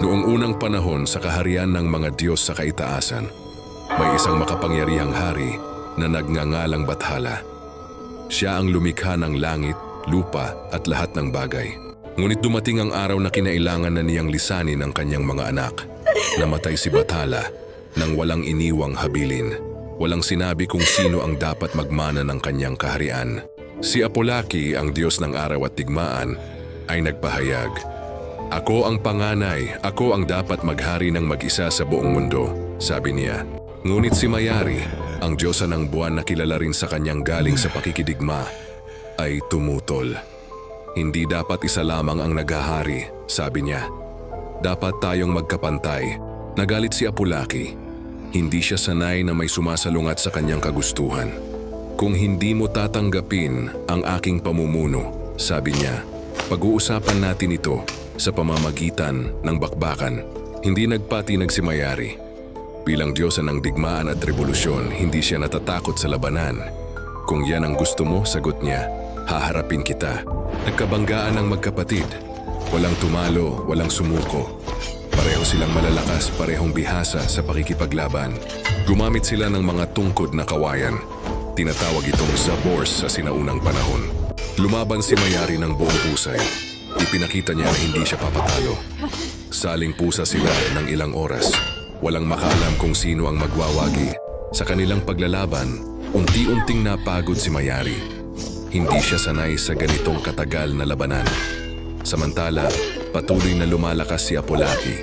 Noong unang panahon sa kaharian ng mga Diyos sa kaitaasan, may isang makapangyarihang hari na nagngangalang Bathala. Siya ang lumikha ng langit, lupa at lahat ng bagay. Ngunit dumating ang araw na kinailangan na niyang lisanin ang kanyang mga anak. Namatay si Bathala nang walang iniwang habilin. Walang sinabi kung sino ang dapat magmana ng kanyang kaharian. Si Apolaki, ang Diyos ng araw at digmaan, ay nagpahayag, "Ako ang panganay, ako ang dapat maghari ng mag-isa sa buong mundo," sabi niya. Ngunit si Mayari, ang Diyosa ng buwan na kilala rin sa kanyang galing sa pakikidigma, ay tumutol. "Hindi dapat isa lamang ang naghahari," sabi niya. "Dapat tayong magkapantay." Nagalit si Apolaki. Hindi siya sanay na may sumasalungat sa kanyang kagustuhan. "Kung hindi mo tatanggapin ang aking pamumuno," sabi niya, "pag-uusapan natin ito sa pamamagitan ng bakbakan." Hindi nagpatinag si Mayari. Bilang Diyosa ng digmaan at revolusyon, hindi siya natatakot sa labanan. "Kung yan ang gusto mo," sagot niya, "haharapin kita." Nagkabanggaan ang magkapatid. Walang tumalo, walang sumuko. Pareho silang malalakas, parehong bihasa sa pakikipaglaban. Gumamit sila ng mga tungkod na kawayan. Tinatawag itong Zabors sa sinaunang panahon. Lumaban si Mayari ng buong husay. Ipinakita niya na hindi siya papatalo. Saling pusa sila ng ilang oras. Walang makaalam kung sino ang magwawagi. Sa kanilang paglalaban, unti-unting napagod si Mayari. Hindi siya sanay sa ganitong katagal na labanan. Samantala, patuloy na lumalakas si Apolaki,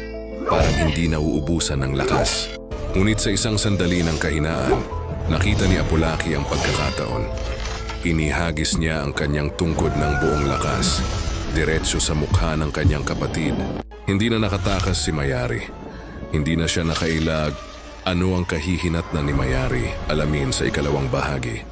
parang hindi nauubusan ng lakas. Ngunit sa isang sandali ng kahinaan, nakita ni Apolaki ang pagkakataon. Inihagis niya ang kanyang tungkod ng buong lakas, diretso sa mukha ng kanyang kapatid. Hindi na nakatakas si Mayari. Hindi na siya nakailag. Ano ang kahihinatnan ni Mayari? Alamin sa ikalawang bahagi.